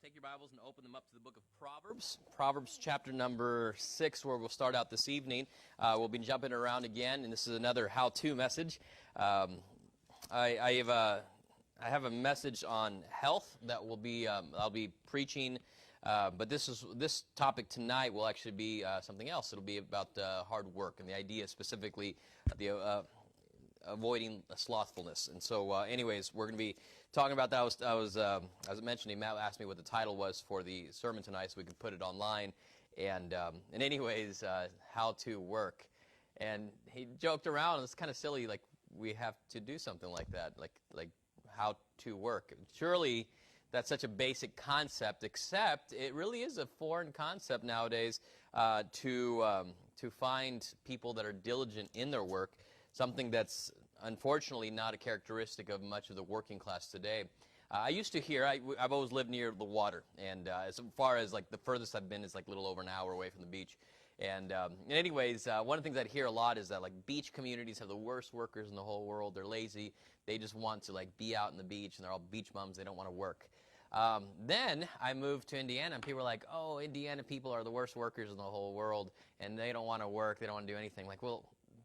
take your Bibles and open them up to the book of Proverbs. Proverbs chapter number 6, where we'll start out this evening. We'll be jumping around again, and this is another how-to message. I have a message on health that will be I'll be preaching, but this topic tonight will actually be something else. It'll be about hard work and the idea specifically the avoiding slothfulness. And so, anyways, we're going to be talking about that. I was mentioning, Matt asked me what the title was for the sermon tonight, so we could put it online. And anyways, how to work. And he joked around, and it's kind of silly, like we have to do something like that, like how to work. Surely that's such a basic concept, except it really is a foreign concept nowadays to find people that are diligent in their work. Something that's unfortunately not a characteristic of much of the working class today. I used to hear, I've always lived near the water, and as far as like the furthest I've been is like a little over an hour away from the beach. And anyways, one of the things I'd hear a lot is that like beach communities have the worst workers in the whole world. They're lazy. They just want to like be out in the beach, and they're all beach bums. They don't want to work. Then I moved to Indiana, and people were like, oh, Indiana people are the worst workers in the whole world, and they don't want to work. They don't want to do anything. Like, well,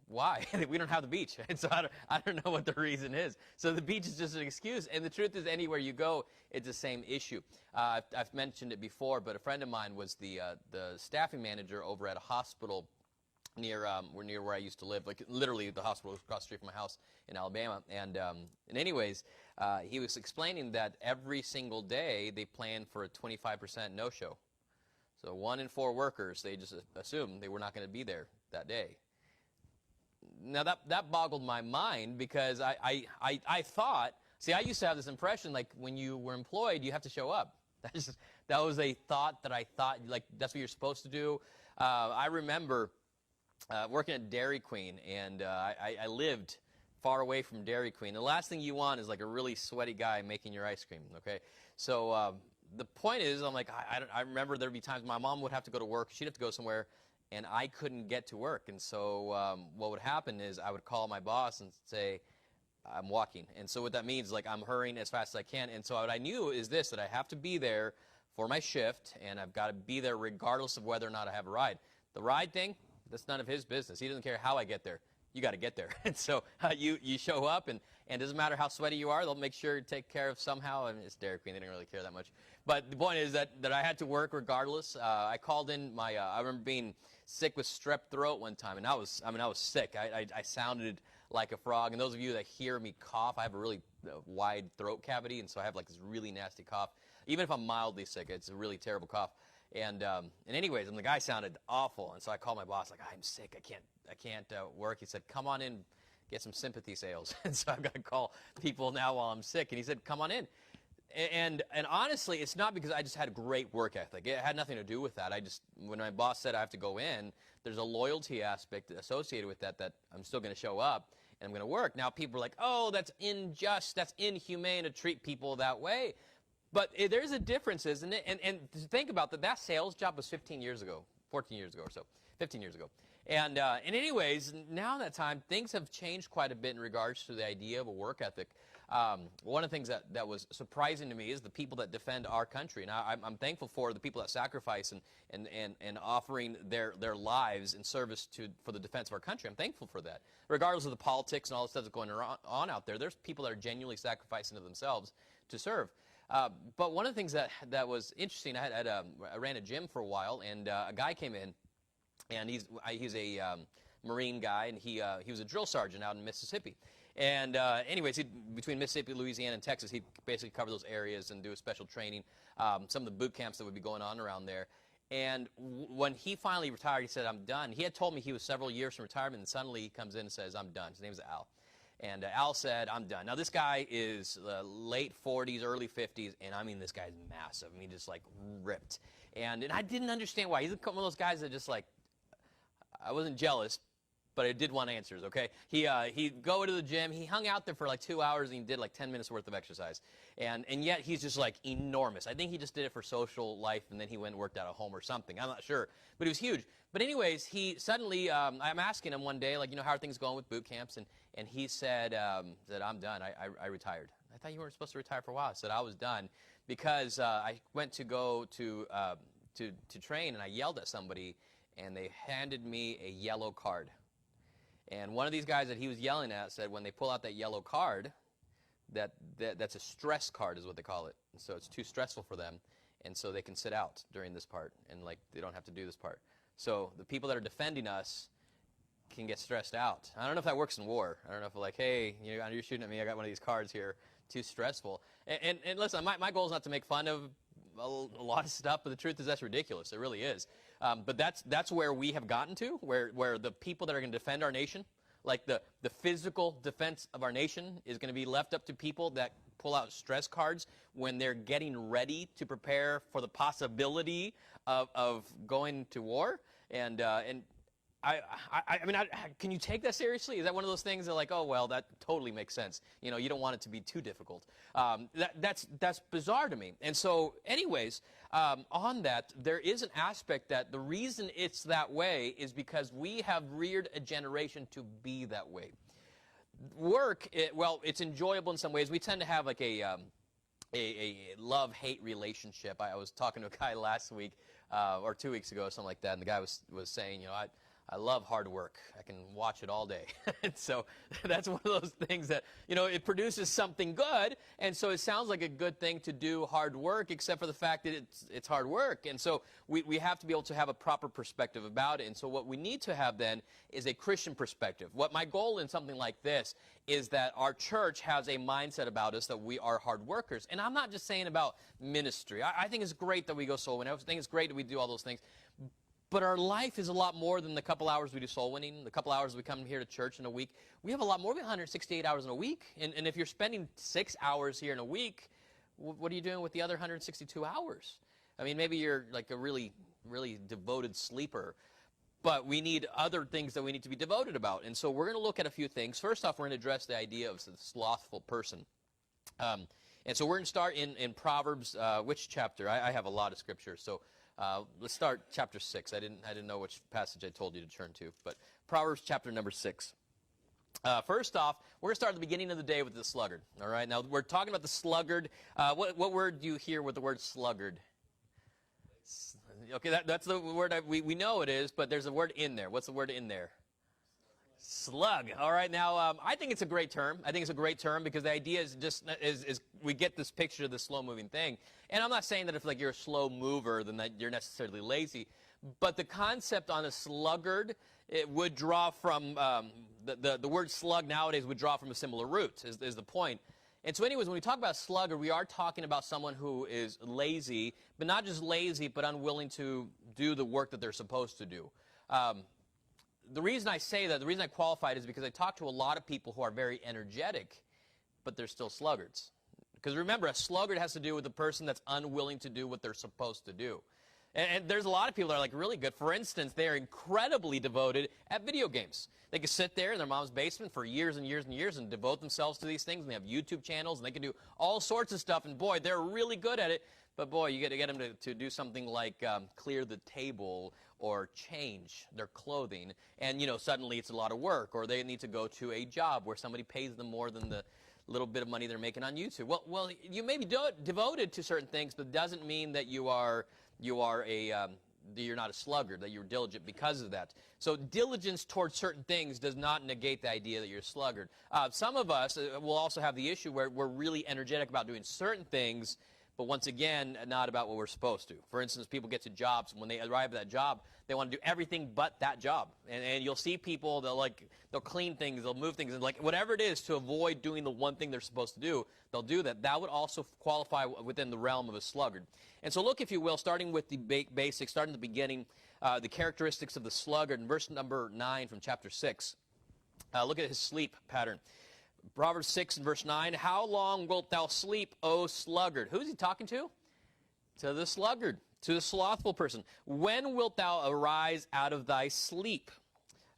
why? We don't have the beach, and so I don't know what the reason is. So the beach is just an excuse, and the truth is anywhere you go, it's the same issue. I've mentioned it before, but a friend of mine was the staffing manager over at a hospital near where I used to live. Like literally, the hospital was across the street from my house in Alabama. And anyways, he was explaining that every single day they plan for a 25% no-show. So 1 in 4 workers, they just assumed they were not going to be there that day. Now, that boggled my mind because I thought, see, I used to have this impression, like, when you were employed, you have to show up. That was a thought that I thought, like, that's what you're supposed to do. I remember working at Dairy Queen, and I lived far away from Dairy Queen. The last thing you want is, like, a really sweaty guy making your ice cream, okay? So the point is, I'm like, I remember there would be times my mom would have to go to work. She'd have to go somewhere, and I couldn't get to work. And so what would happen is I would call my boss and say, I'm walking. And so what that means is like I'm hurrying as fast as I can. And so what I knew is this, that I have to be there for my shift, and I've got to be there regardless of whether or not I have a ride. The ride thing, that's none of his business. He doesn't care how I get there. You got to get there. And so you show up, and it doesn't matter how sweaty you are. They'll make sure to take care of somehow. And it's Dairy Queen. They don't really care that much. But the point is that I had to work regardless. I called in my I remember being sick with strep throat one time, and I was sick. I sounded like a frog. And those of you that hear me cough, I have a really wide throat cavity, and so I have like this really nasty cough. Even if I'm mildly sick, it's a really terrible cough. And anyways, and the guy sounded awful, and so I called my boss, like, I'm sick, I can't work. He said, come on in, get some sympathy sales. And so I've got to call people now while I'm sick. And he said, come on in. And honestly, it's not because I just had a great work ethic. It had nothing to do with that. When my boss said I have to go in, there's a loyalty aspect associated with that I'm still going to show up and I'm going to work. Now people are like, oh, that's unjust, that's inhumane to treat people that way. But there's a difference, isn't it? And to think about that sales job was 15 years ago, 14 years ago or so, 15 years ago. And anyways, now that time, things have changed quite a bit in regards to the idea of a work ethic. One of the things that was surprising to me is the people that defend our country. Now, I'm thankful for the people that sacrifice and offering their lives in service for the defense of our country. I'm thankful for that. Regardless of the politics and all the stuff that's going on out there's people that are genuinely sacrificing to themselves to serve. But one of the things that was interesting, I ran a gym for a while, and a guy came in, and he's a Marine guy, and he was a drill sergeant out in Mississippi. And anyways, between Mississippi, Louisiana, and Texas, he'd basically cover those areas and do a special training, some of the boot camps that would be going on around there. And when he finally retired, he said, I'm done. He had told me he was several years from retirement, and suddenly he comes in and says, I'm done. His name is Al. And Al said, I'm done. Now, this guy is late 40s, early 50s, and I mean, this guy's massive. I mean, just like ripped. And I didn't understand why. He's one of those guys that just like, I wasn't jealous, but I did want answers, okay? He'd go to the gym. He hung out there for like 2 hours, and he did like 10 minutes worth of exercise. And yet he's just like enormous. I think he just did it for social life, and then he went and worked out at home or something. I'm not sure. But he was huge. But anyways, he suddenly, I'm asking him one day, like, how are things going with boot camps? And he said, I'm done. I retired. I thought you weren't supposed to retire for a while. I said, I was done because I went to go to train, and I yelled at somebody, and they handed me a yellow card. And one of these guys that he was yelling at said when they pull out that yellow card, that's a stress card is what they call it. And so it's too stressful for them, and so they can sit out during this part, and like they don't have to do this part. So the people that are defending us can get stressed out. I don't know if that works in war. I don't know if like, hey, you're shooting at me, I got one of these cards here, too stressful. And listen, my goal is not to make fun of a lot of stuff, but the truth is that's ridiculous. It really is. But that's where we have gotten to, where the people that are going to defend our nation, like the physical defense of our nation, is going to be left up to people that pull out stress cards when they're getting ready to prepare for the possibility of going to war. And I mean, can you take that seriously? Is that one of those things that like, oh, well, that totally makes sense. You don't want it to be too difficult. That's bizarre to me. And so anyways, on that, there is an aspect that the reason it's that way is because we have reared a generation to be that way. Work, it's enjoyable in some ways. We tend to have like a love-hate relationship. I was talking to a guy last week or 2 weeks ago or something like that, and the guy was saying, I love hard work. I can watch it all day. And so that's one of those things that, it produces something good. And so it sounds like a good thing to do hard work, except for the fact that it's hard work. And so we have to be able to have a proper perspective about it. And so what we need to have then is a Christian perspective. What my goal in something like this is that our church has a mindset about us that we are hard workers. And I'm not just saying about ministry. I think it's great that we go soul winning. I think it's great that we do all those things. But our life is a lot more than the couple hours we do soul winning, the couple hours we come here to church in a week. We have a lot more than 168 hours in a week. And if you're spending 6 hours here in a week, what are you doing with the other 162 hours? I mean, maybe you're like a really, really devoted sleeper. But we need other things that we need to be devoted about. And so we're going to look at a few things. First off, we're going to address the idea of the slothful person. And so we're going to start in Proverbs, which chapter? I have a lot of scripture, so let's start chapter 6. I didn't know which passage I told you to turn to, but Proverbs chapter number 6. First off, we're going to start at the beginning of the day with the sluggard. All right, now we're talking about the sluggard. What word do you hear with the word sluggard? Okay, that's the word we know it is, but there's a word in there. What's the word in there? Slug. All right, now I think it's a great term. I think it's a great term because the idea is just is we get this picture of the slow-moving thing. And I'm not saying that if like you're a slow mover, then that you're necessarily lazy. But the concept on a sluggard, it would draw from the word slug nowadays would draw from a similar root. Is the point? And so, anyways, when we talk about sluggard, we are talking about someone who is lazy, but not just lazy, but unwilling to do the work that they're supposed to do. The reason I say that, the reason I qualify it is because I talk to a lot of people who are very energetic, but they're still sluggards. Because remember, a sluggard has to do with the person that's unwilling to do what they're supposed to do. And there's a lot of people that are like really good. For instance, they're incredibly devoted at video games. They can sit there in their mom's basement for years and years and years and devote themselves to these things. And they have YouTube channels and they can do all sorts of stuff. And boy, they're really good at it. But boy, you got to get them to do something like clear the table or change their clothing. And, suddenly it's a lot of work. Or they need to go to a job where somebody pays them more than the little bit of money they're making on YouTube. Well, you may be devoted to certain things, but it doesn't mean that you're not a sluggard, that you're diligent because of that. So diligence towards certain things does not negate the idea that you're a sluggard. Some of us will also have the issue where we're really energetic about doing certain things, but once again, not about what we're supposed to. For instance, people get to jobs, and when they arrive at that job, they want to do everything but that job. And you'll see people, they'll clean things, they'll move things, and like whatever it is to avoid doing the one thing they're supposed to do, they'll do that. That would also qualify within the realm of a sluggard. And so look, if you will, starting with the basics, starting at the beginning, the characteristics of the sluggard in verse number 9 from chapter 6. Look at his sleep pattern. Proverbs 6 and verse 9, how long wilt thou sleep, O sluggard? Who's he talking to? To the sluggard, to the slothful person. When wilt thou arise out of thy sleep?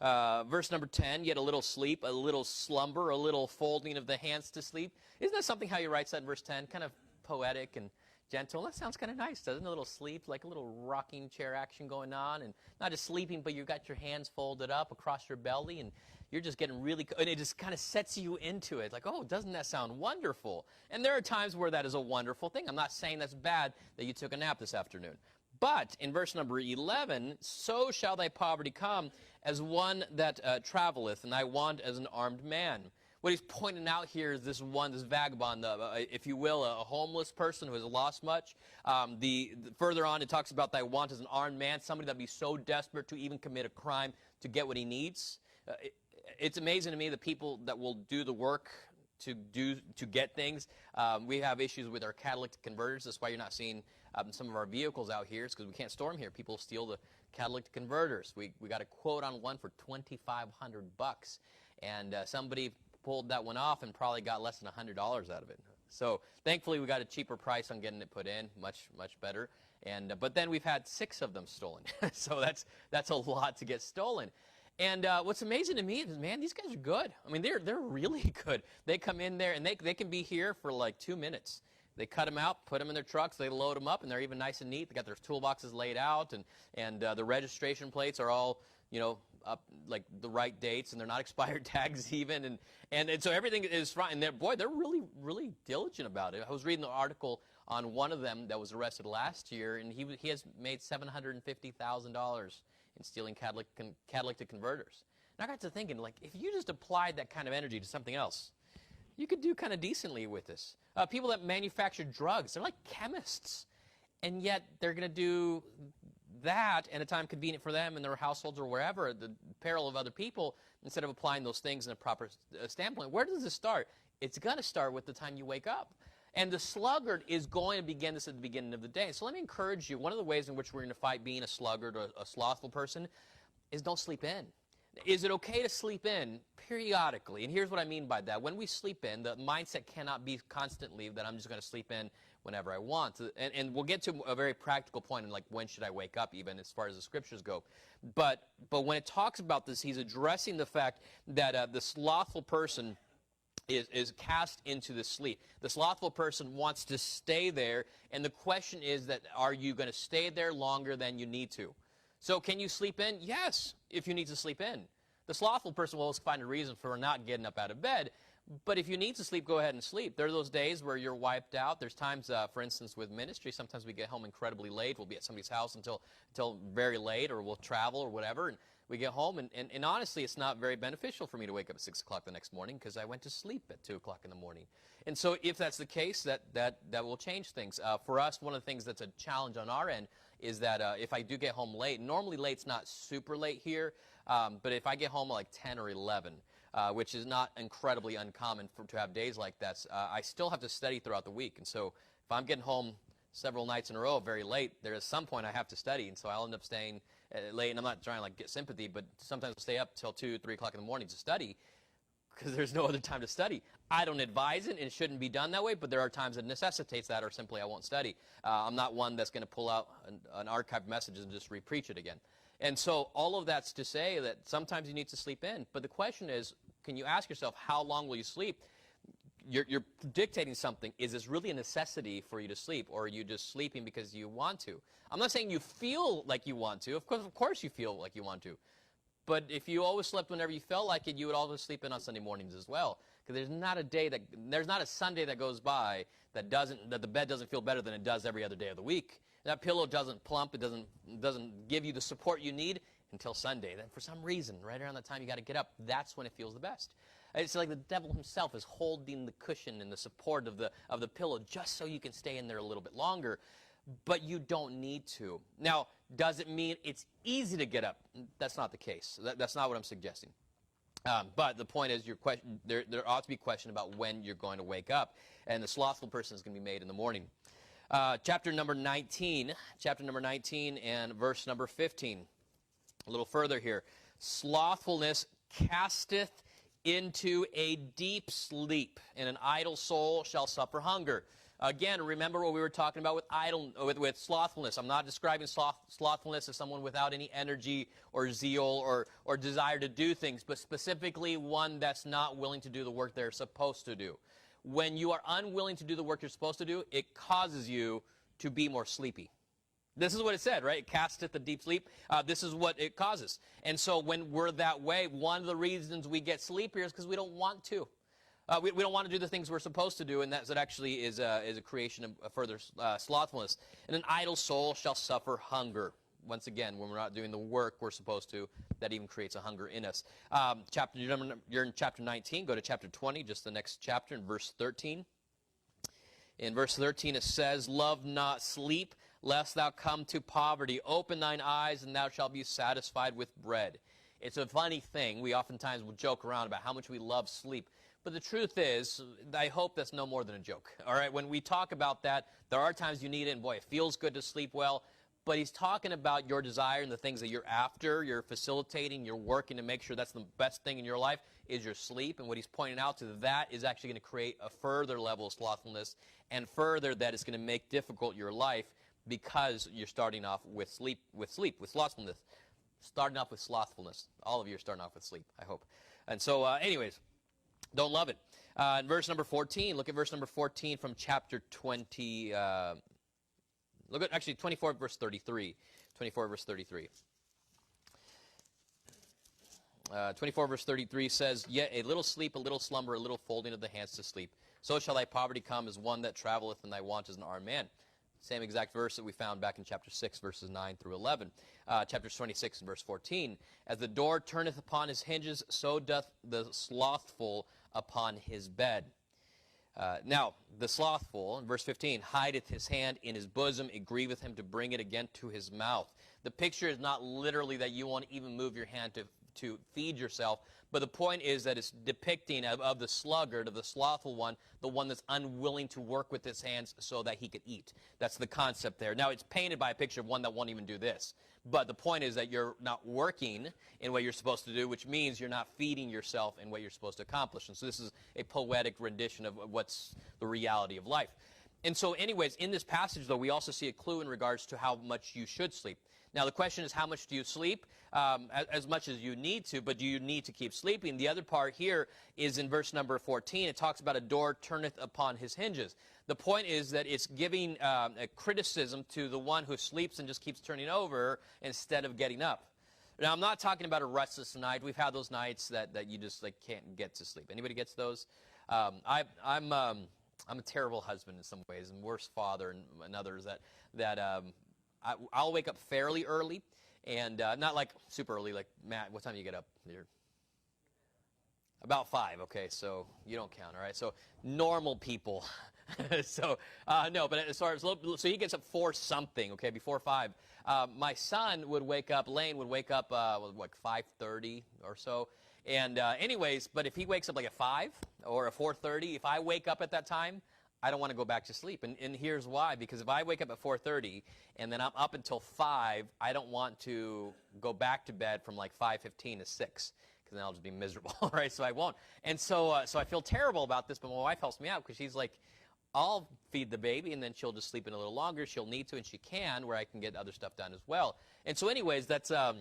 Verse number 10, yet a little sleep, a little slumber, a little folding of the hands to sleep. Isn't that something how he writes that in verse 10? Kind of poetic and gentle. That sounds kind of nice, doesn't it? A little sleep, like a little rocking chair action going on. And not just sleeping, but you've got your hands folded up across your belly and you're just getting really, and it just kind of sets you into it. Like, oh, doesn't that sound wonderful? And there are times where that is a wonderful thing. I'm not saying that's bad that you took a nap this afternoon. But in verse number 11, so shall thy poverty come as one that traveleth, and thy want as an armed man. What he's pointing out here is this vagabond, if you will, a homeless person who has lost much. Further on, it talks about thy want as an armed man, somebody that be so desperate to even commit a crime to get what he needs. It's amazing to me the people that will do the work to get things. We have issues with our catalytic converters. That's why you're not seeing some of our vehicles out here. It's because we can't store them here. People steal the catalytic converters. We got a quote on one for $2,500, and somebody pulled that one off and probably got less than $100 out of it. So thankfully we got a cheaper price on getting it put in, much better. And but then we've had 6 of them stolen. So that's a lot to get stolen. And what's amazing to me is, man, these guys are good. I mean, they're really good. They come in there and they can be here for like 2 minutes. They cut them out, put them in their trucks, they load them up, and they're even nice and neat. They got their toolboxes laid out, and the registration plates are all, up like the right dates, and they're not expired tags even, and so everything is fine. And they're really diligent about it. I was reading an article on one of them that was arrested last year, and he has made $750,000 in stealing catalytic converters. And I got to thinking, like, if you just applied that kind of energy to something else, you could do kind of decently with this. People that manufacture drugs, they're like chemists, and yet they're going to do that at a time convenient for them and their households or wherever, at the peril of other people, instead of applying those things in a proper standpoint. Where does this start? It's going to start with the time you wake up. And the sluggard is going to begin this at the beginning of the day. So let me encourage you, one of the ways in which we're going to fight being a sluggard or a slothful person is don't sleep in. Is it okay to sleep in periodically? And here's what I mean by that. When we sleep in, the mindset cannot be constantly that I'm just going to sleep in whenever I want. And we'll get to a very practical point in, like, when should I wake up, even as far as the scriptures go. But when it talks about this, he's addressing the fact that the slothful person is cast into the sleep. The slothful person wants to stay there, and the question is that, are you going to stay there longer than you need to? So can you sleep in? Yes, if you need to sleep in. The slothful person will always find a reason for not getting up out of bed. But if you need to sleep, go ahead and sleep. There are those days where you're wiped out. There's times, for instance, with ministry, sometimes we get home incredibly late. We'll be at somebody's house until very late, or we'll travel or whatever. And we get home, and honestly, it's not very beneficial for me to wake up at 6 o'clock the next morning because I went to sleep at 2 o'clock in the morning. And so if that's the case, that will change things. For us, one of the things that's a challenge on our end is that if I do get home late, normally late's not super late here, but if I get home like 10 or 11, which is not incredibly uncommon to have days like that, I still have to study throughout the week. And so if I'm getting home several nights in a row very late, there is some point I have to study, and so I'll end up staying late. And I'm not trying to get sympathy, but sometimes I'll stay up till 2, 3 o'clock in the morning to study because there's no other time to study. I don't advise it, and it shouldn't be done that way, but there are times it necessitates that, or simply I won't study. I'm not one that's going to pull out an archived message and just repreach it again. And so all of that's to say that sometimes you need to sleep in. But the question is, can you ask yourself, how long will you sleep? You're dictating something. Is this really a necessity for you to sleep, or are you just sleeping because you want to? I'm not saying you feel like you want to. Of course you feel like you want to. But if you always slept whenever you felt like it, you would always sleep in on Sunday mornings as well. Because there's not a Sunday that goes by that the bed doesn't feel better than it does every other day of the week. That pillow doesn't plump. It doesn't give you the support you need until Sunday. Then for some reason, right around that time you got to get up. That's when it feels the best. It's like the devil himself is holding the cushion and the support of the pillow just so you can stay in there a little bit longer. But you don't need to. Now, does it mean it's easy to get up? That's not the case. That's not what I'm suggesting. But the point is, there ought to be a question about when you're going to wake up. And the slothful person is going to be made in the morning. Chapter number 19 and verse number 15. A little further here. Slothfulness casteth into a deep sleep, and an idle soul shall suffer hunger. Again, remember what we were talking about with slothfulness. I'm not describing slothfulness as someone without any energy or zeal or desire to do things, but specifically one that's not willing to do the work they're supposed to do. When you are unwilling to do the work you're supposed to do, it causes you to be more sleepy. This is what it said, right? It casteth the deep sleep. This is what it causes. And so when we're that way, one of the reasons we get sleepier is because we don't want to. We don't want to do the things we're supposed to do, and that actually is a creation of further slothfulness. And an idle soul shall suffer hunger. Once again, when we're not doing the work we're supposed to, that even creates a hunger in us. You're in chapter 19. Go to chapter 20, just the next chapter, in verse 13. In verse 13 it says, love not sleep, lest thou come to poverty. Open thine eyes, and thou shalt be satisfied with bread. It's a funny thing. We oftentimes will joke around about how much we love sleep. But the truth is, I hope that's no more than a joke. All right, when we talk about that, there are times you need it, and boy, it feels good to sleep well. But he's talking about your desire and the things that you're after, you're facilitating, you're working to make sure that's the best thing in your life is your sleep. And what he's pointing out to that is actually going to create a further level of slothfulness, and further that it's going to make difficult your life because you're starting off with slothfulness. Starting off with slothfulness. All of you are starting off with sleep, I hope. And so, anyways, don't love it. In verse number 14, look at verse number 14 from chapter 20. Look at, actually, 24 verse 33. 24 verse 33. 24 verse 33 says, yet a little sleep, a little slumber, a little folding of the hands to sleep. So shall thy poverty come as one that traveleth, and thy want as an armed man. Same exact verse that we found back in chapter 6, verses 9 through 11. Chapter 26 and verse 14. As the door turneth upon his hinges, so doth the slothful upon his bed. Now, the slothful, in verse 15, hideth his hand in his bosom, it grieveth him to bring it again to his mouth. The picture is not literally that you won't even move your hand to feed yourself, but the point is that it's depicting of the sluggard, of the slothful one, the one that's unwilling to work with his hands so that he could eat. That's the concept there. Now, it's painted by a picture of one that won't even do this. But the point is that you're not working in what you're supposed to do, which means you're not feeding yourself in what you're supposed to accomplish. And so this is a poetic rendition of what's the reality of life. And so anyways, in this passage, though, we also see a clue in regards to how much you should sleep. Now, the question is, how much do you sleep? As much as you need to, but do you need to keep sleeping? The other part here is in verse number 14. It talks about a door turneth upon his hinges. The point is that it's giving a criticism to the one who sleeps and just keeps turning over instead of getting up. Now, I'm not talking about a restless night. We've had those nights that you just can't get to sleep. Anybody gets those? I'm a terrible husband in some ways, and worse father and others that I'll wake up fairly early, and not like super early, like Matt, what time do you get up? You're about 5, okay, so you don't count, all right? So normal people. So, no, but as far as, so he gets up 4 something, okay, before 5. My son would wake up, Lane would wake up, like 5:30 or so. And anyways, but if he wakes up like at 5 or at 4:30, if I wake up at that time, I don't want to go back to sleep. And here's why. Because if I wake up at 4:30 and then I'm up until 5, I don't want to go back to bed from like 5:15 to 6. Because then I'll just be miserable, right? So I won't. And so I feel terrible about this, but my wife helps me out because she's like, I'll feed the baby, and then she'll just sleep in a little longer. She'll need to, and she can, where I can get other stuff done as well. And so anyways, that's a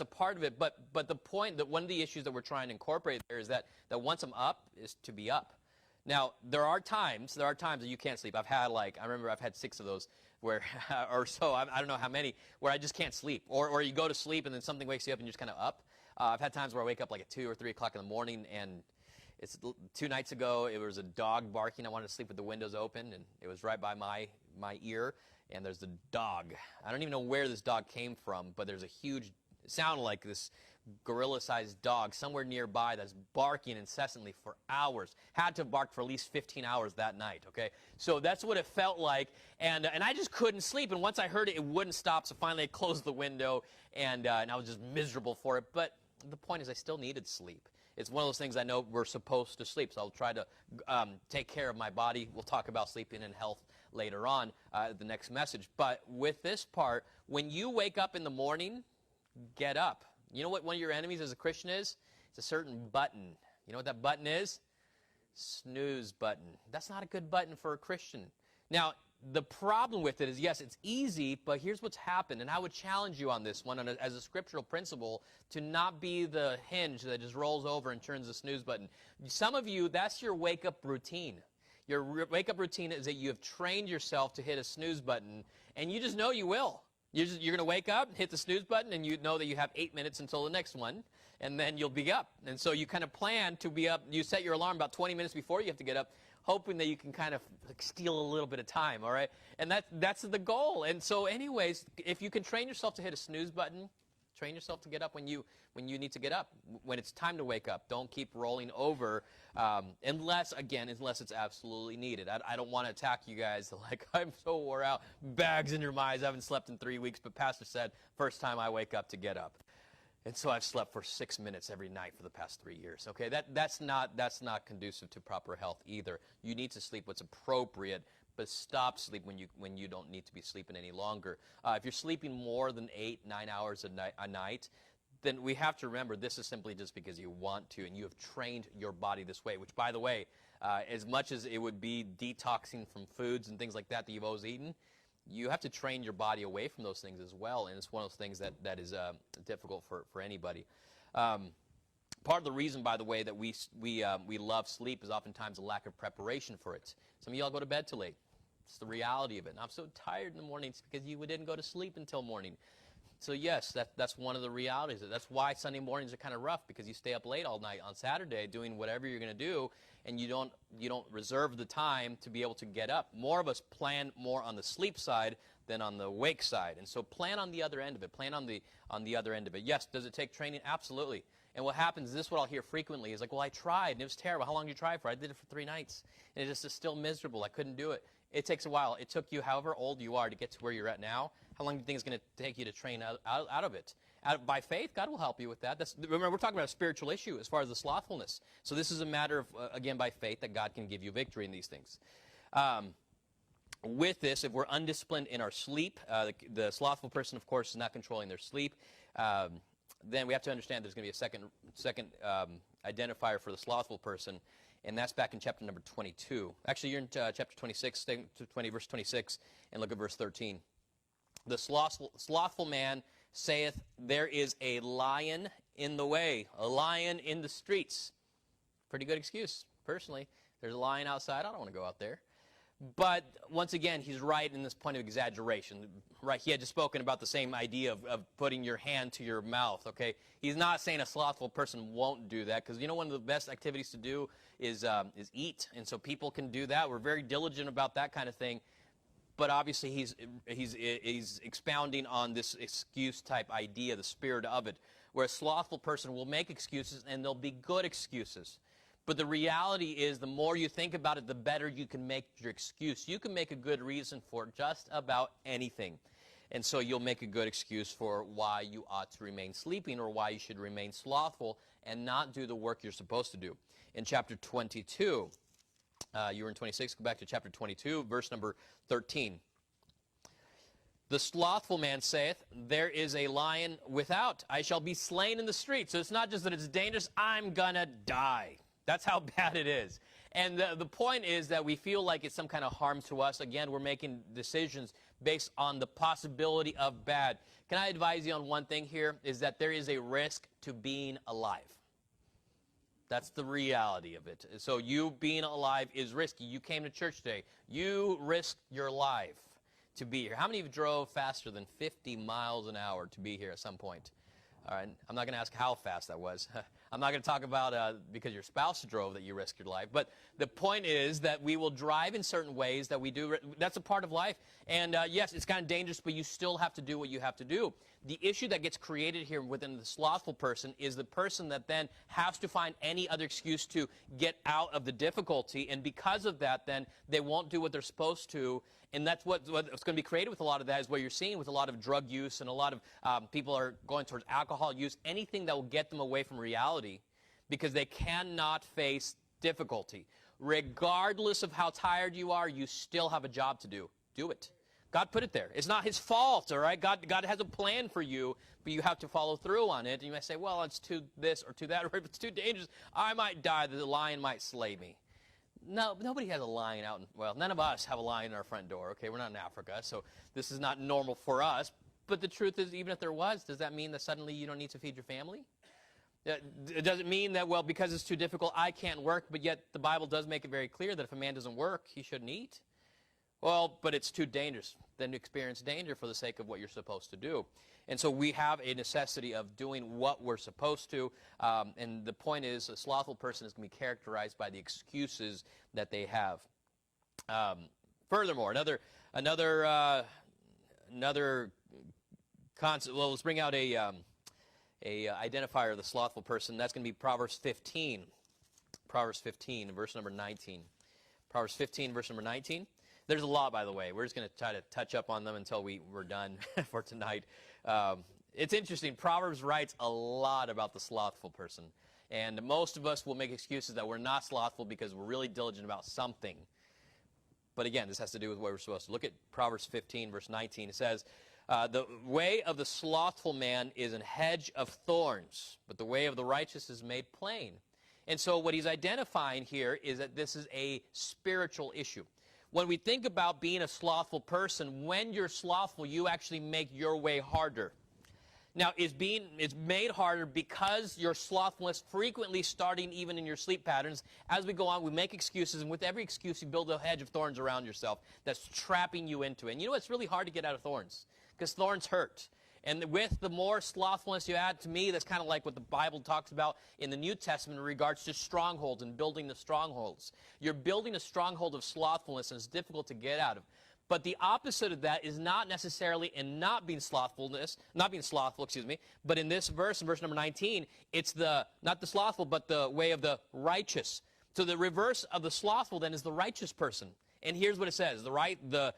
part of it. But the point, that one of the issues that we're trying to incorporate there is that once I'm up is to be up. Now, there are times that you can't sleep. I remember I've had 6 of those where, or so, I don't know how many, where I just can't sleep. Or you go to sleep, and then something wakes you up, and you're just kind of up. I've had times where I wake up like at 2 or 3 o'clock in the morning, and it's 2 nights ago, it was a dog barking. I wanted to sleep with the windows open, and it was right by my ear, and there's the dog. I don't even know where this dog came from, but there's a huge, it sounded like this gorilla-sized dog somewhere nearby that's barking incessantly for hours. Had to have barked for at least 15 hours that night, okay? So that's what it felt like, and I just couldn't sleep, and once I heard it, it wouldn't stop, so finally I closed the window, and I was just miserable for it. But the point is, I still needed sleep. It's one of those things I know we're supposed to sleep, so I'll try to take care of my body. We'll talk about sleeping and health later on, the next message. But with this part, when you wake up in the morning, get up. You know what one of your enemies as a Christian is? It's a certain button. You know what that button is? Snooze button. That's not a good button for a Christian. Now, the problem with it is, yes, it's easy, but here's what's happened. And I would challenge you on this one as a scriptural principle to not be the hinge that just rolls over and turns the snooze button. Some of you, that's your wake-up routine. Your wake-up routine is that you have trained yourself to hit a snooze button, and you just know you will. You're going to wake up, hit the snooze button, and you know that you have 8 minutes until the next one, and then you'll be up. And so you kind of plan to be up. You set your alarm about 20 minutes before you have to get up, hoping that you can kind of steal a little bit of time, all right? And that's the goal. And so anyways, if you can train yourself to hit a snooze button, train yourself to get up when you need to get up, when it's time to wake up. Don't keep rolling over unless it's absolutely needed. I don't want to attack you guys like, I'm so wore out, bags in your minds, I haven't slept in 3 weeks, but Pastor said, first time I wake up to get up. And so I've slept for 6 minutes every night for the past 3 years. Okay, that's not conducive to proper health either. You need to sleep what's appropriate, but stop sleep when you don't need to be sleeping any longer. If you're sleeping more than 8-9 hours a night, then we have to remember this is simply just because you want to, and you have trained your body this way, which, by the way, as much as it would be detoxing from foods and things like that you've always eaten, you have to train your body away from those things as well, and it's one of those things that is difficult for anybody. Part of the reason, by the way, that we love sleep is oftentimes a lack of preparation for it. Some of y'all go to bed too late. It's the reality of it. And I'm so tired in the mornings because you didn't go to sleep until morning. So yes, that's one of the realities. That's why Sunday mornings are kind of rough, because you stay up late all night on Saturday doing whatever you're going to do, and you don't reserve the time to be able to get up. More of us plan more on the sleep side than on the wake side, and so plan on the other end of it. Plan on the other end of it. Yes, does it take training? Absolutely. And what happens is, this is what I'll hear frequently, is like, well, I tried, and it was terrible. How long did you try for? I did it for 3 nights, and it just is still miserable. I couldn't do it. It takes a while. It took you however old you are to get to where you're at now. How long do you think it's going to take you to train out of it? By faith, God will help you with that. Remember, we're talking about a spiritual issue as far as the slothfulness. So this is a matter of, again, by faith, that God can give you victory in these things. With this, if we're undisciplined in our sleep, the slothful person, of course, is not controlling their sleep. Then we have to understand there's going to be a second identifier for the slothful person, and that's back in chapter number 22. Actually, you're in chapter 26, 20, verse 26, and look at verse 13. The slothful man saith, there is a lion in the way, a lion in the streets. Pretty good excuse, personally. There's a lion outside. I don't want to go out there. But once again, he's right in this point of exaggeration. Right, he had just spoken about the same idea of putting your hand to your mouth, okay? He's not saying a slothful person won't do that, because one of the best activities to do is eat, and so people can do that. We're very diligent about that kind of thing. But obviously he's expounding on this excuse-type idea, the spirit of it, where a slothful person will make excuses, and they'll be good excuses. But the reality is, the more you think about it, the better you can make your excuse. You can make a good reason for just about anything. And so you'll make a good excuse for why you ought to remain sleeping, or why you should remain slothful and not do the work you're supposed to do. In chapter 22, you were in 26, go back to chapter 22, verse number 13. The slothful man saith, there is a lion without. I shall be slain in the street. So it's not just that it's dangerous, I'm going to die. That's how bad it is. And the point is that we feel like it's some kind of harm to us. Again, we're making decisions based on the possibility of bad. Can I advise you on one thing here, is that there is a risk to being alive. That's the reality of it. So you being alive is risky. You came to church today. You risked your life to be here. How many of you drove faster than 50 miles an hour to be here at some point? All right, I'm not going to ask how fast that was. I'm not going to talk about because your spouse drove that you risked your life. But the point is that we will drive in certain ways that we do. That's a part of life. And yes, it's kind of dangerous, but you still have to do what you have to do. The issue that gets created here within the slothful person is the person that then has to find any other excuse to get out of the difficulty. And because of that, then they won't do what they're supposed to. And that's what's going to be created with a lot of that, is what you're seeing with a lot of drug use, and a lot of people are going towards alcohol use, anything that will get them away from reality, because they cannot face difficulty. Regardless of how tired you are, you still have a job to do. Do it. God put it there. It's not his fault, all right? God has a plan for you, but you have to follow through on it. And you might say, well, it's too this or too that, or if it's too dangerous, I might die, the lion might slay me. No, nobody has a lion out. Well, none of us have a lion in our front door, okay? We're not in Africa, so this is not normal for us. But the truth is, even if there was, does that mean that suddenly you don't need to feed your family? It doesn't mean that, well, because it's too difficult, I can't work, but yet the Bible does make it very clear that if a man doesn't work, he shouldn't eat. Well, but it's too dangerous. Then experience danger for the sake of what you're supposed to do. And so we have a necessity of doing what we're supposed to. And the point is, a slothful person is going to be characterized by the excuses that they have. Furthermore, another concept. Well, let's bring out a identifier of the slothful person. That's going to be Proverbs 15. Proverbs 15, verse number 19. Proverbs 15, verse number 19. There's a lot, by the way. We're just going to try to touch up on them until we're done for tonight. It's interesting. Proverbs writes a lot about the slothful person. And most of us will make excuses that we're not slothful because we're really diligent about something. But again, this has to do with what we're supposed to. Look at Proverbs 15, verse 19. It says, the way of the slothful man is an hedge of thorns, but the way of the righteous is made plain. And so what he's identifying here is that this is a spiritual issue. When we think about being a slothful person, when you're slothful, you actually make your way harder. Now, it's made harder because your slothfulness frequently starting even in your sleep patterns. As we go on, we make excuses, and with every excuse, you build a hedge of thorns around yourself that's trapping you into it. And you know, it's really hard to get out of thorns because thorns hurt. And with the more slothfulness you add, to me, that's kind of like what the Bible talks about in the New Testament in regards to strongholds and building the strongholds. You're building a stronghold of slothfulness, and it's difficult to get out of. But the opposite of that is not necessarily in not being slothful, but in this verse, in verse number 19, it's not the slothful, but the way of the righteous. So the reverse of the slothful then is the righteous person. And here's what it says: the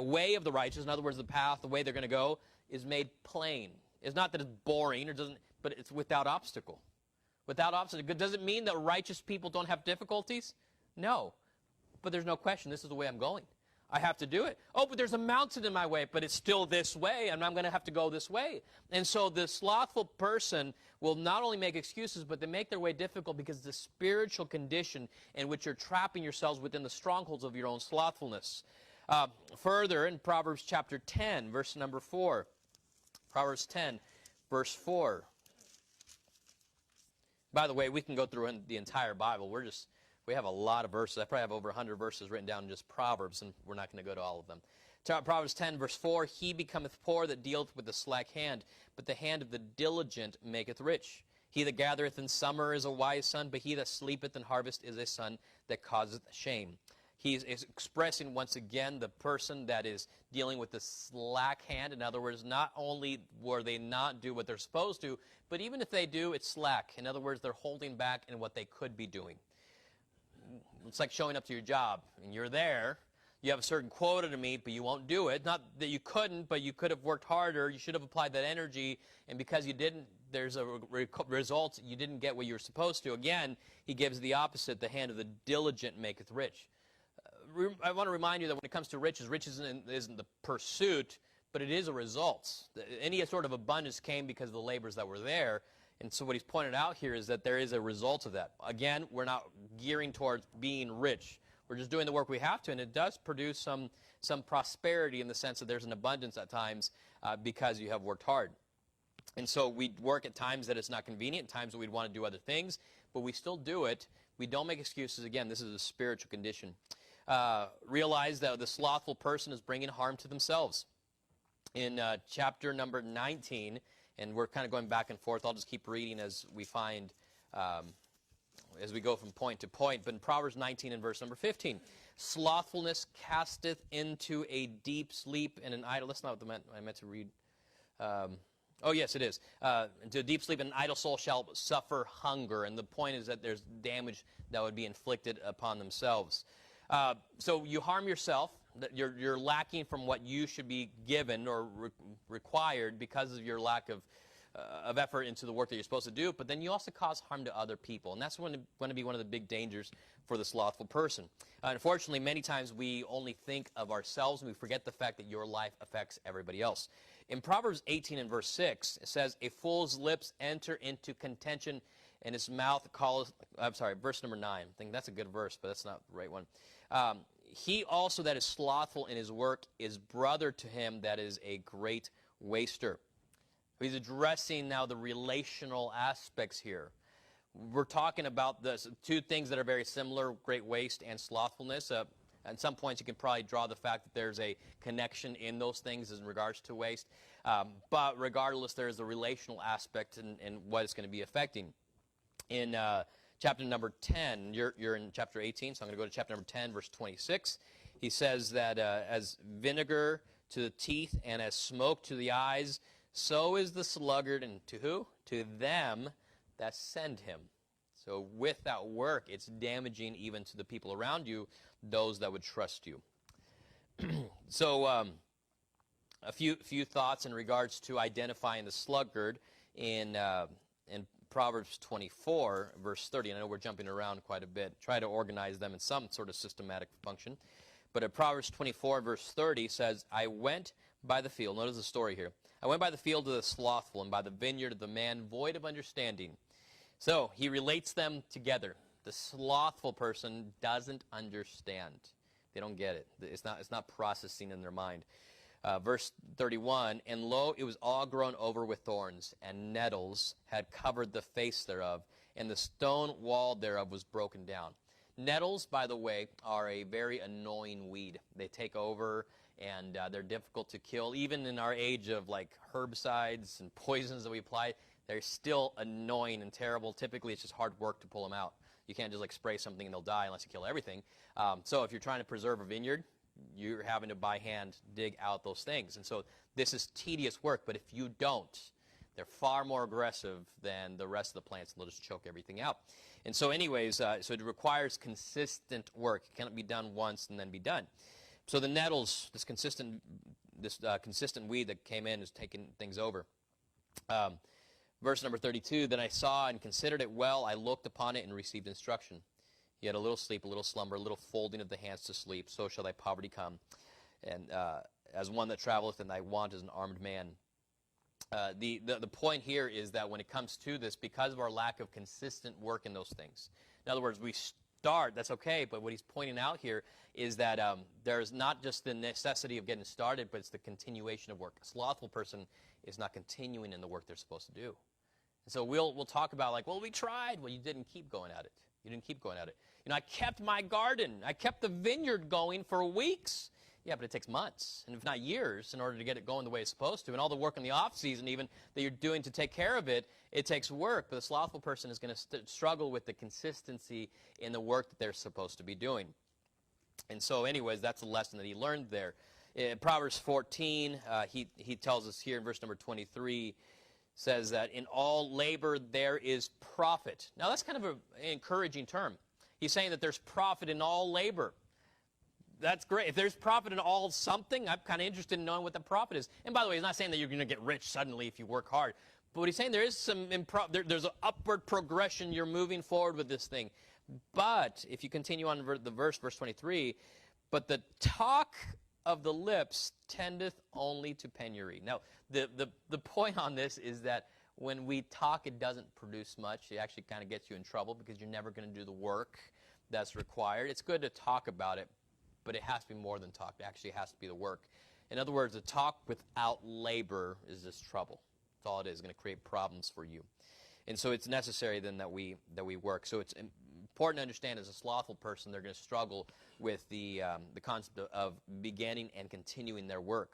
way of the righteous, in other words, the path, the way they're going to go, is made plain. It's not that it's boring, but it's without obstacle. Without obstacle. Does it mean that righteous people don't have difficulties? No. But there's no question, this is the way I'm going. I have to do it. Oh, but there's a mountain in my way, but it's still this way, and I'm going to have to go this way. And so the slothful person will not only make excuses, but they make their way difficult because the spiritual condition in which you're trapping yourselves within the strongholds of your own slothfulness. Further, in Proverbs chapter 10, verse number 4. Proverbs 10, verse 4. By the way, we can go through the entire Bible. We have a lot of verses. I probably have over 100 verses written down in just Proverbs, and we're not going to go to all of them. Proverbs 10, verse 4, he becometh poor that dealeth with the slack hand, but the hand of the diligent maketh rich. He that gathereth in summer is a wise son, but he that sleepeth in harvest is a son that causeth shame. He is expressing once again the person that is dealing with the slack hand. In other words, not only will they not do what they're supposed to, but even if they do, it's slack. In other words, they're holding back in what they could be doing. It's like showing up to your job, and you're there. You have a certain quota to meet, but you won't do it. Not that you couldn't, but you could have worked harder. You should have applied that energy, and because you didn't, there's a result. You didn't get what you were supposed to. Again, he gives the opposite. The hand of the diligent maketh rich. I want to remind you that when it comes to riches isn't the pursuit, but it is a result. Any sort of abundance came because of the labors that were there. And so what he's pointed out here is that there is a result of that. Again, we're not gearing towards being rich. We're just doing the work we have to, and it does produce some prosperity in the sense that there's an abundance at times because you have worked hard. And so we work at times that it's not convenient, times that we'd want to do other things, but we still do it. We don't make excuses. Again, this is a spiritual condition. Realize that the slothful person is bringing harm to themselves. In chapter number 19, and we're kind of going back and forth. I'll just keep reading as we find, as we go from point to point. But in Proverbs 19 and verse number 15, slothfulness casteth into a deep sleep, and an idle. That's not what I meant to read. Oh, yes, it is. Into a deep sleep, an idle soul shall suffer hunger. And the point is that there's damage that would be inflicted upon themselves. So you harm yourself. That you're lacking from what you should be given or required because of your lack of effort into the work that you're supposed to do. But then you also cause harm to other people. And that's going to be one of the big dangers for the slothful person. Unfortunately, many times we only think of ourselves and we forget the fact that your life affects everybody else. In Proverbs 18 and verse 6, it says, a fool's lips enter into contention, and his mouth calls, verse number 9. I think that's a good verse, but that's not the right one. He also that is slothful in his work is brother to him that is a great waster. He's addressing now the relational aspects here. We're talking about the two things that are very similar, great waste and slothfulness. At some points, you can probably draw the fact that there's a connection in those things in regards to waste. But regardless, there's a relational aspect in what it's going to be affecting. In chapter number 10, you're in chapter 18, so I'm going to go to chapter number 10, verse 26. He says that as vinegar to the teeth and as smoke to the eyes, so is the sluggard, and to who? To them that send him. So with that work, it's damaging even to the people around you, those that would trust you. So a few thoughts in regards to identifying the sluggard in Proverbs 24, verse 30. And I know we're jumping around quite a bit. Try to organize them in some sort of systematic function. But at Proverbs 24, verse 30 says, I went by the field. Notice the story here. I went by the field of the slothful, and by the vineyard of the man void of understanding. So he relates them together. The slothful person doesn't understand. They don't get it. It's not processing in their mind. Verse 31, and lo, it was all grown over with thorns, and nettles had covered the face thereof, and the stone wall thereof was broken down. Nettles, by the way, are a very annoying weed. They take over, and they're difficult to kill. Even in our age of like herbicides and poisons that we apply, they're still annoying and terrible. Typically, it's just hard work to pull them out. You can't just like spray something and they'll die unless you kill everything. So if you're trying to preserve a vineyard, you're having to by hand dig out those things. And so this is tedious work, but if you don't, they're far more aggressive than the rest of the plants, and they'll just choke everything out. And so anyways, so it requires consistent work. It cannot be done once and then be done. So the nettles, this consistent weed that came in is taking things over. Verse number 32, then I saw and considered it well. I looked upon it and received instruction. He had a little sleep, a little slumber, a little folding of the hands to sleep. So shall thy poverty come. And as one that traveleth, and thy want is an armed man. The point here is that when it comes to this, because of our lack of consistent work in those things. In other words, we start, that's okay, but what he's pointing out here is that there's not just the necessity of getting started, but it's the continuation of work. A slothful person is not continuing in the work they're supposed to do. And so we'll talk about like, well, we tried. Well, you didn't keep going at it. You didn't keep going at it. You know, I kept my garden. I kept the vineyard going for weeks. Yeah, but it takes months, and if not years, in order to get it going the way it's supposed to. And all the work in the off season even that you're doing to take care of it, it takes work. But the slothful person is going to struggle with the consistency in the work that they're supposed to be doing. And so anyways, that's the lesson that he learned there. In Proverbs 14, he tells us here in verse number 23, says that in all labor there is profit. Now that's kind of an encouraging term. He's saying that there's profit in all labor. That's great. If there's profit in all something, I'm kind of interested in knowing what the profit is. And by the way, he's not saying that you're going to get rich suddenly if you work hard. But what he's saying, there is some there's an upward progression. You're moving forward with this thing. But if you continue on the verse 23, but the talk of the lips tendeth only to penury. Now, the point on this is that when we talk, it doesn't produce much. It actually kind of gets you in trouble because you're never going to do the work that's required. It's good to talk about it, but it has to be more than talk. It actually has to be the work. In other words, a talk without labor is just trouble. That's all it is. It's going to create problems for you. And so it's necessary then that we work. So it's important to understand as a slothful person, they're going to struggle with the concept of beginning and continuing their work.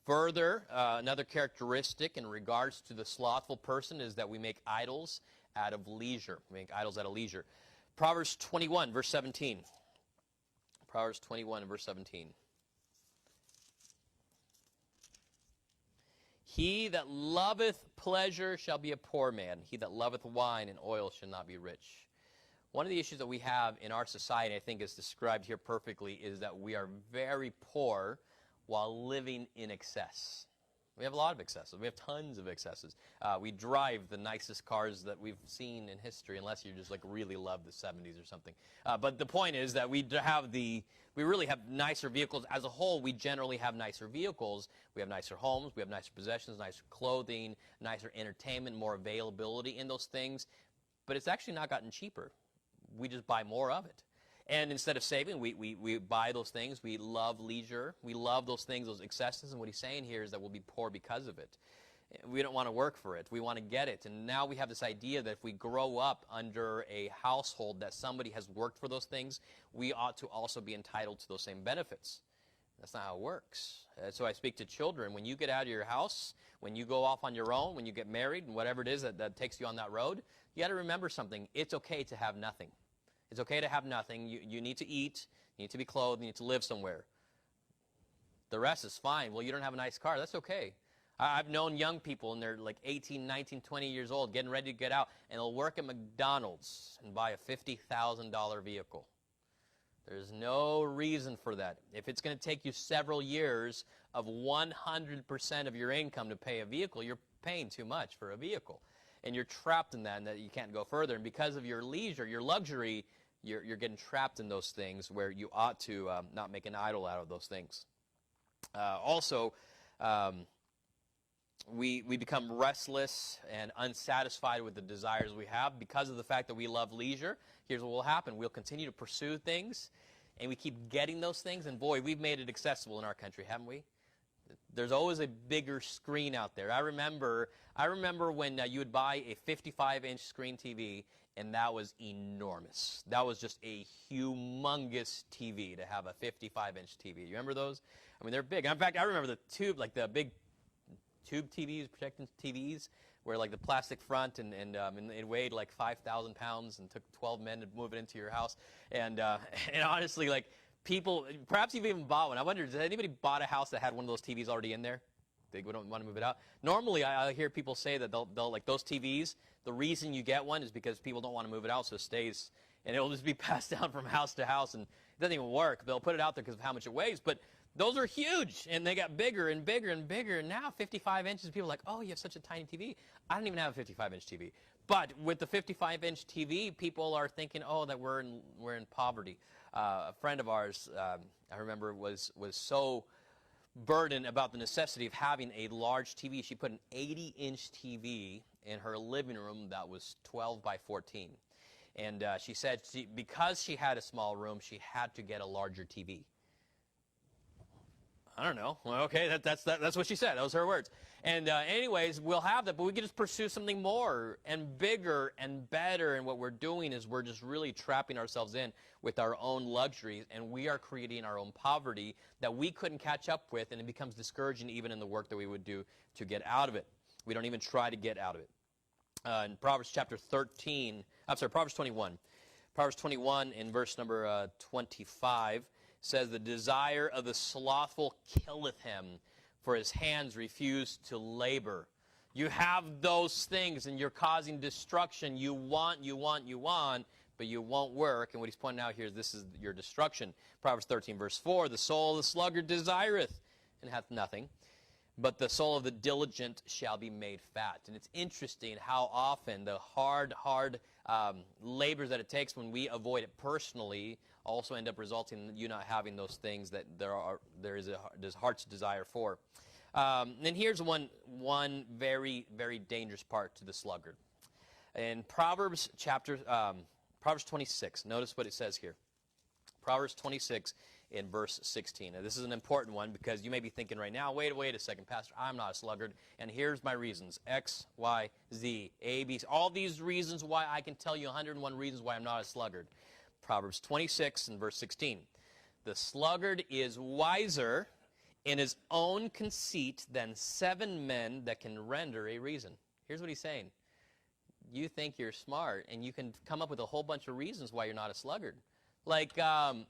Further, another characteristic in regards to the slothful person is that we make idols out of leisure. We make idols out of leisure. Proverbs 21, verse 17. Proverbs 21 and verse 17. He that loveth pleasure shall be a poor man. He that loveth wine and oil shall not be rich. One of the issues that we have in our society, I think is described here perfectly, is that we are very poor while living in excess. We have a lot of excesses. We have tons of excesses. We drive the nicest cars that we've seen in history, unless you just like really love the 70s or something. But the point is that we really have nicer vehicles. As a whole, we generally have nicer vehicles. We have nicer homes. We have nicer possessions, nicer clothing, nicer entertainment, more availability in those things. But it's actually not gotten cheaper. We just buy more of it. And instead of saving, we buy those things. We love leisure. We love those things, those excesses. And what he's saying here is that we'll be poor because of it. We don't want to work for it. We want to get it. And now we have this idea that if we grow up under a household that somebody has worked for those things, we ought to also be entitled to those same benefits. That's not how it works. So I speak to children. When you get out of your house, when you go off on your own, when you get married, and whatever it is that takes you on that road, you got to remember something. It's okay to have nothing. It's okay to have nothing. You need to eat. You need to be clothed. You need to live somewhere. The rest is fine. Well, you don't have a nice car. That's okay. I've known young people, and they're like 18, 19, 20 years old, getting ready to get out, and they'll work at McDonald's and buy a $50,000 vehicle. There's no reason for that. If it's going to take you several years of 100% of your income to pay a vehicle, you're paying too much for a vehicle. And you're trapped in that, and that you can't go further. And because of your leisure, your luxury, you're getting trapped in those things where you ought to not make an idol out of those things. We become restless and unsatisfied with the desires we have because of the fact that we love leisure. Here's what will happen. We'll continue to pursue things, and we keep getting those things. And boy, we've made it accessible in our country, haven't we? There's always a bigger screen out there. I remember when you would buy a 55-inch screen TV, and that was enormous. That was just a humongous TV to have a 55-inch TV. You remember those? I mean, they're big. In fact, I remember the tube, like the big tube TVs, projecting TVs, where like the plastic front, and it weighed like 5,000 pounds and took 12 men to move it into your house. And honestly, like, people, perhaps you've even bought one. I wonder, has anybody bought a house that had one of those TVs already in there? They don't want to move it out. Normally, I hear people say that they'll like those TVs, the reason you get one is because people don't want to move it out, so it stays, and it'll just be passed down from house to house, and it doesn't even work. They'll put it out there because of how much it weighs, but those are huge, and they got bigger and bigger and bigger, and now 55 inches, people are like, oh, you have such a tiny TV. I don't even have a 55-inch TV. But with the 55-inch TV, people are thinking, oh, that we're in poverty. A friend of ours, I remember, was so burdened about the necessity of having a large TV. She put an 80-inch TV in her living room that was 12 by 14. And she said because she had a small room, she had to get a larger TV. I don't know. Well, okay, that's what she said. Those are her words. And anyways, we'll have that, but we can just pursue something more and bigger and better. And what we're doing is we're just really trapping ourselves in with our own luxuries, and we are creating our own poverty that we couldn't catch up with, and it becomes discouraging even in the work that we would do to get out of it. We don't even try to get out of it. In Proverbs chapter 21. Proverbs 21 in verse number 25 says, the desire of the slothful killeth him, for his hands refuse to labor. You have those things, and you're causing destruction. You want, but you won't work. And what he's pointing out here is this is your destruction. Proverbs 13, verse 4, the soul of the sluggard desireth, and hath nothing, but the soul of the diligent shall be made fat. And it's interesting how often the hard labors that it takes when we avoid it personally also end up resulting in you not having those things that there's heart's desire for. And here's one very, very dangerous part to the sluggard. In Proverbs 26, notice what it says here. Proverbs 26 in verse 16. Now, this is an important one because you may be thinking right now, wait a second, Pastor, I'm not a sluggard, and here's my reasons. X, Y, Z, A, B, all these reasons why I can tell you 101 reasons why I'm not a sluggard. Proverbs 26 and verse 16. The sluggard is wiser in his own conceit than 7 men that can render a reason. Here's what he's saying. You think you're smart, and you can come up with a whole bunch of reasons why you're not a sluggard. Like,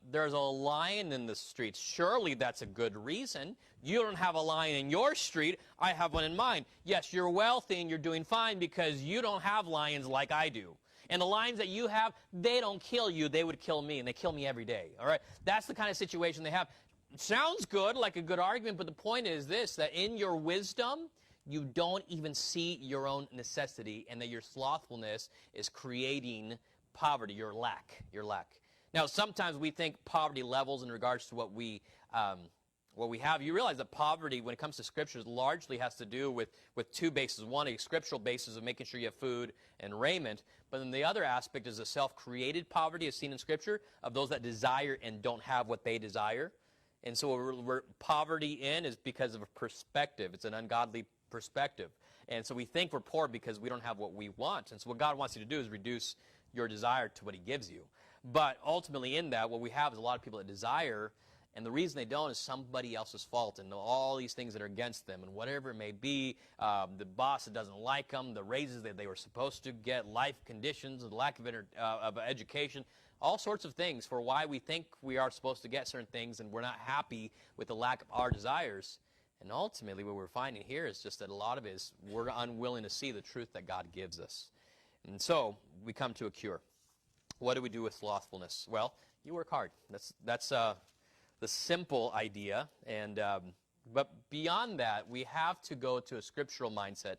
there's a lion in the street. Surely that's a good reason. You don't have a lion in your street. I have one in mine. Yes, you're wealthy and you're doing fine because you don't have lions like I do. And the lions that you have, they don't kill you. They would kill me, and they kill me every day. All right? That's the kind of situation they have. It sounds good, like a good argument, but the point is this, that in your wisdom, you don't even see your own necessity, and that your slothfulness is creating poverty, your lack. Now, sometimes we think poverty levels in regards to what we what we have, you realize that poverty, when it comes to scriptures, largely has to do with two bases. One, a scriptural basis of making sure you have food and raiment. But then the other aspect is a self-created poverty, as seen in Scripture, of those that desire and don't have what they desire. And so where poverty in is because of a perspective. It's an ungodly perspective. And so we think we're poor because we don't have what we want. And so what God wants you to do is reduce your desire to what he gives you. But ultimately in that, what we have is a lot of people that desire, and the reason they don't is somebody else's fault, and all these things that are against them, and whatever it may be, the boss that doesn't like them, the raises that they were supposed to get, life conditions, the lack of education, all sorts of things for why we think we are supposed to get certain things, and we're not happy with the lack of our desires. And ultimately what we're finding here is just that a lot of it is we're unwilling to see the truth that God gives us. And so we come to a cure. What do we do with slothfulness? Well, you work hard. That's the simple idea. And but beyond that, we have to go to a scriptural mindset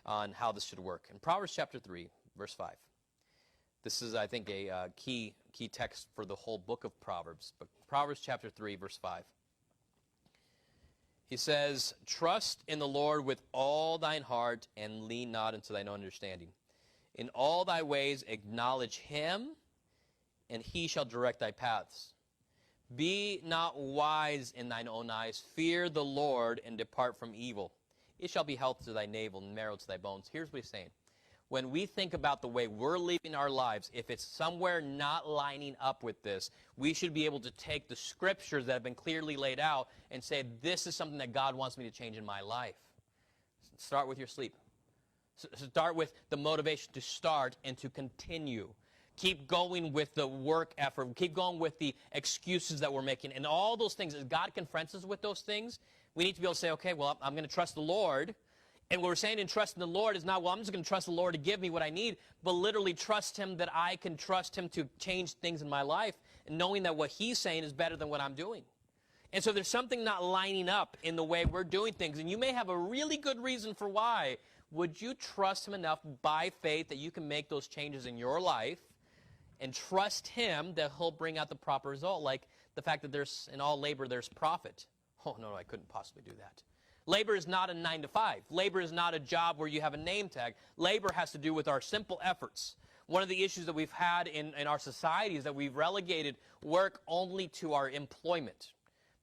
on how this should work. In Proverbs chapter 3, verse 5. This is, I think, a key text for the whole book of Proverbs. But Proverbs chapter 3, verse 5. He says, "Trust in the Lord with all thine heart, and lean not unto thine own understanding. In all thy ways acknowledge him, and he shall direct thy paths. Be not wise in thine own eyes. Fear the Lord, and depart from evil. It shall be health to thy navel, and marrow to thy bones." Here's what he's saying. When we think about the way we're living our lives, if it's somewhere not lining up with this, we should be able to take the scriptures that have been clearly laid out and say, this is something that God wants me to change in my life. Start with your sleep. Start with the motivation to start and to continue. Keep going with the work effort. Keep going with the excuses that we're making. And all those things, as God confronts us with those things, we need to be able to say, okay, well, I'm going to trust the Lord. And what we're saying in trusting the Lord is not, well, I'm just going to trust the Lord to give me what I need, but literally trust him that I can trust him to change things in my life, and knowing that what he's saying is better than what I'm doing. And so there's something not lining up in the way we're doing things, and you may have a really good reason for why. Would you trust him enough by faith that you can make those changes in your life and trust him that he'll bring out the proper result? Like the fact that there's, in all labor, there's profit. Oh, no, I couldn't possibly do that. Labor is not a 9-to-5. Labor is not a job where you have a name tag. Labor has to do with our simple efforts. One of the issues that we've had in our society is that we've relegated work only to our employment.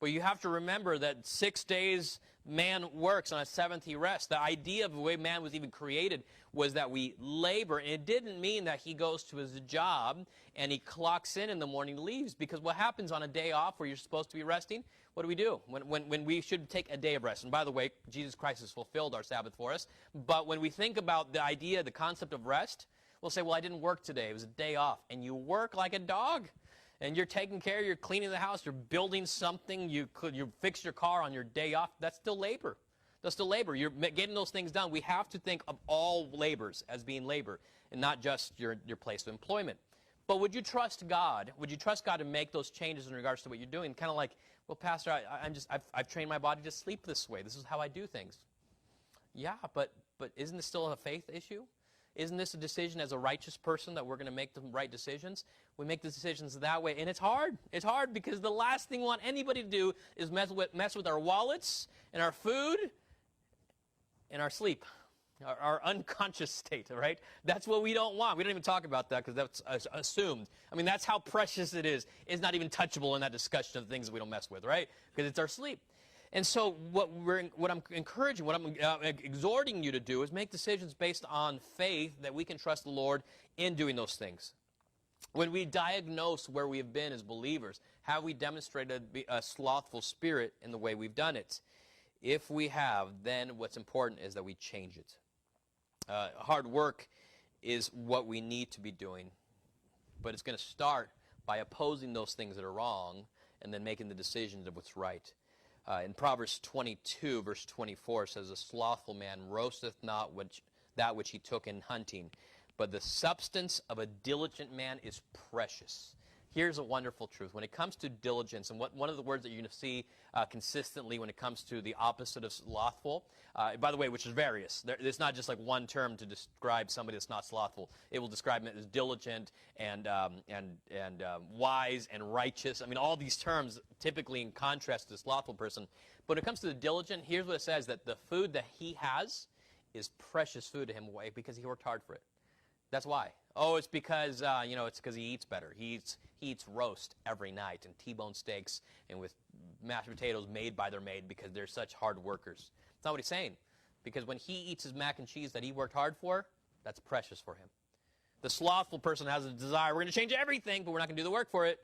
But you have to remember that 6 days man works, on a seventh he rests. The idea of the way man was even created was that we labor, and it didn't mean that he goes to his job and he clocks in the morning, leaves. Because what happens on a day off where you're supposed to be resting? What do? When we should take a day of rest. And by the way, Jesus Christ has fulfilled our Sabbath for us. But when we think about the idea, the concept of rest, we'll say, well, I didn't work today. It was a day off. And you work like a dog. And you're taking care, you're cleaning the house, you're building something, you fix your car on your day off. That's still labor. That's still labor. You're getting those things done. We have to think of all labors as being labor and not just your place of employment. But would you trust God? Would you trust God to make those changes in regards to what you're doing? Kind of like, well, Pastor, I've trained my body to sleep this way. This is how I do things. Yeah, but isn't this still a faith issue? Isn't this a decision as a righteous person that we're going to make the right decisions? We make the decisions that way, and it's hard. It's hard because the last thing we want anybody to do is mess with our wallets and our food and our sleep, our unconscious state, right? That's what we don't want. We don't even talk about that because that's assumed. I mean, that's how precious it is. It's not even touchable in that discussion of things that we don't mess with, right? Because it's our sleep. And so what I'm encouraging, what I'm exhorting you to do is make decisions based on faith that we can trust the Lord in doing those things. When we diagnose where we have been as believers, have we demonstrated a slothful spirit in the way we've done it? If we have, then what's important is that we change it. Hard work is what we need to be doing, but it's going to start by opposing those things that are wrong and then making the decisions of what's right. In Proverbs 22, verse 24, it says, "A slothful man roasteth not that which he took in hunting, but the substance of a diligent man is precious." Here's a wonderful truth. When it comes to diligence, and one of the words that you're going to see consistently when it comes to the opposite of slothful, by the way, which is various. It's not just like one term to describe somebody that's not slothful. It will describe it as diligent and wise and righteous. I mean, all these terms typically in contrast to the slothful person. But when it comes to the diligent, here's what it says, that the food that he has is precious food to him because he worked hard for it. That's why. Oh, it's because, it's because he eats better. He eats roast every night and T-bone steaks and with mashed potatoes made by their maid because they're such hard workers. That's not what he's saying. Because when he eats his mac and cheese that he worked hard for, that's precious for him. The slothful person has a desire, we're going to change everything, but we're not going to do the work for it.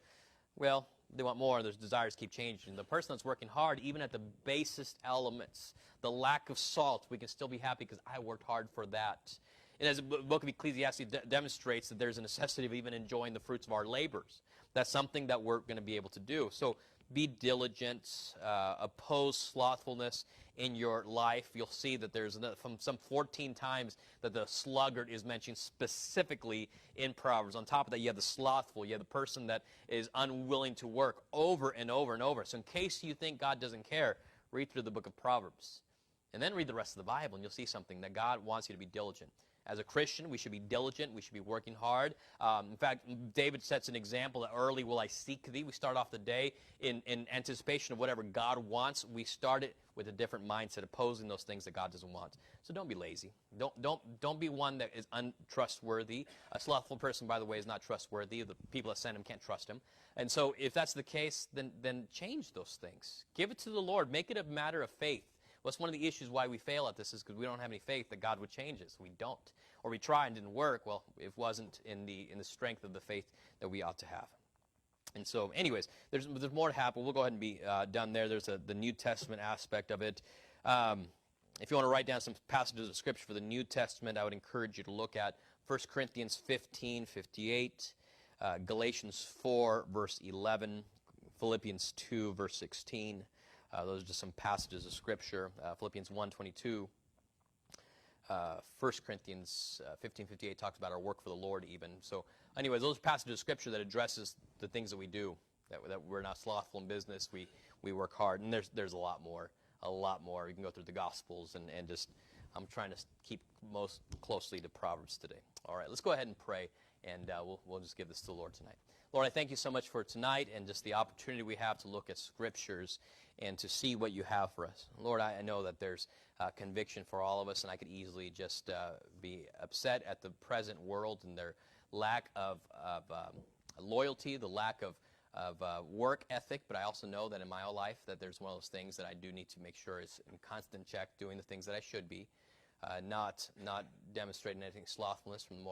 Well, they want more. Those desires keep changing. The person that's working hard, even at the basest elements, the lack of salt, we can still be happy because I worked hard for that. And as the book of Ecclesiastes demonstrates, that there's a necessity of even enjoying the fruits of our labors. That's something that we're going to be able to do. So be diligent, oppose slothfulness in your life. You'll see that there's from some 14 times that the sluggard is mentioned specifically in Proverbs. On top of that, you have the slothful. You have the person that is unwilling to work over and over and over. So in case you think God doesn't care, read through the book of Proverbs. And then read the rest of the Bible, and you'll see something that God wants you to be diligent. As a Christian, we should be diligent. We should be working hard. In fact, David sets an example that early will I seek thee. We start off the day in anticipation of whatever God wants. We start it with a different mindset, opposing those things that God doesn't want. So don't be lazy. Don't be one that is untrustworthy. A slothful person, by the way, is not trustworthy. The people that send him can't trust him. And so if that's the case, then change those things. Give it to the Lord. Make it a matter of faith. Well, that's one of the issues why we fail at this is because we don't have any faith that God would change us. We don't. Or we try and didn't work. Well, it wasn't in the strength of the faith that we ought to have. And so, anyways, there's more to happen. We'll go ahead and be done there. There's the New Testament aspect of it. If you want to write down some passages of Scripture for the New Testament, I would encourage you to look at 1 Corinthians 15:58, Galatians 4, verse 11, Philippians 2, verse 16. Those are just some passages of Scripture. Philippians 1:22. 1 Corinthians 15:58 talks about our work for the Lord even. So anyways, those are passages of Scripture that addresses the things that we do, that we're not slothful in business. We work hard. And there's a lot more. A lot more. You can go through the Gospels and just, I'm trying to keep most closely to Proverbs today. All right, let's go ahead and pray, and we'll just give this to the Lord tonight. Lord, I thank you so much for tonight and just the opportunity we have to look at Scriptures and to see what you have for us. Lord, I know that there's conviction for all of us, and I could easily just be upset at the present world and their lack of loyalty, the lack of work ethic, but I also know that in my own life that there's one of those things that I do need to make sure is in constant check, doing the things that I should be, not demonstrating anything slothfulness from the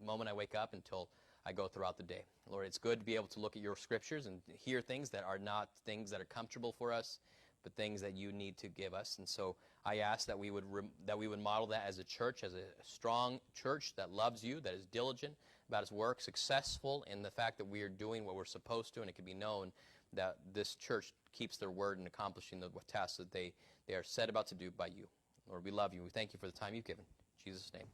moment I wake up until I go throughout the day. Lord, it's good to be able to look at your Scriptures and hear things that are not things that are comfortable for us, but things that you need to give us. And so I ask that we would model that as a church, as a strong church that loves you, that is diligent about its work, successful in the fact that we are doing what we're supposed to, and it can be known that this church keeps their word in accomplishing the tasks that they are set about to do by you. Lord, we love you. We thank you for the time you've given. In Jesus' name.